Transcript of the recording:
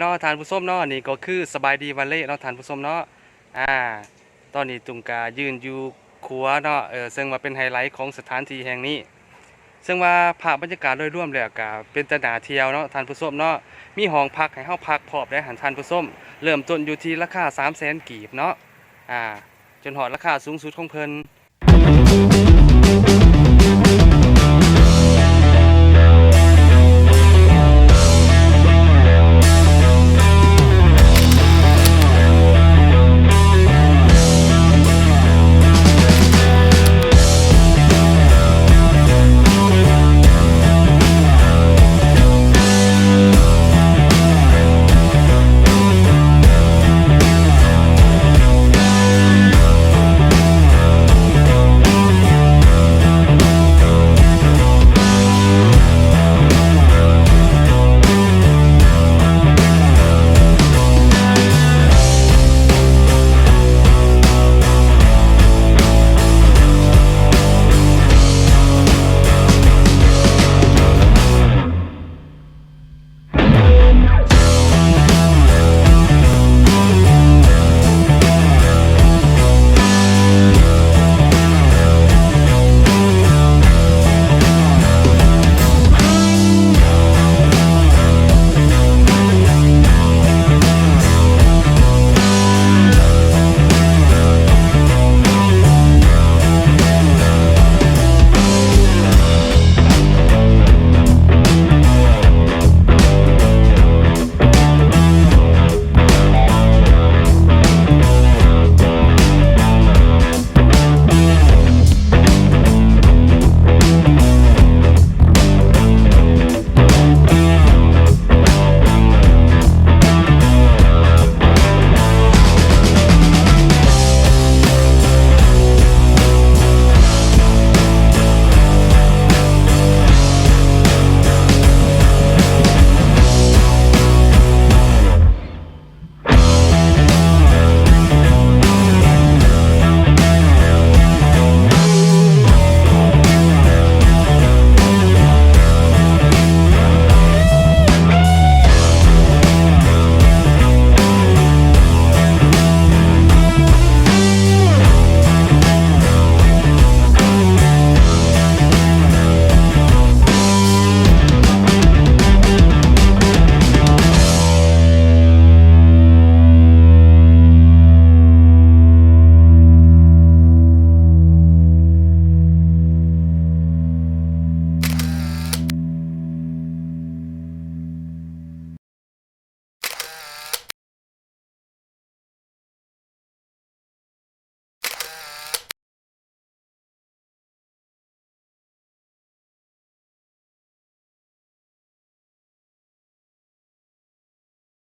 เนาะท่านผู้ชมเนาะนี่ก็คือสบายดีวันเล่เนาะท่านผู้ชมเนาะอ่าตอนนี้ตุงกายืนอยู่ครัวเนาะซึ่งว่าเป็นไฮไลท์ของสถานที่แห่งนี้ซึ่งว่าภาพบรรยากาศโดยรวมแล้วก็เป็นตะหนาเที่ยวเนาะท่านผู้ชมเนาะมีห้องพักให้เฮาพักพร้อมได้หันท่านผู้ชมเริ่มต้นอยู่ที่ราคา300,000กีบเนาะอ่าจนฮอดราคาสูงสุดของเพิ่น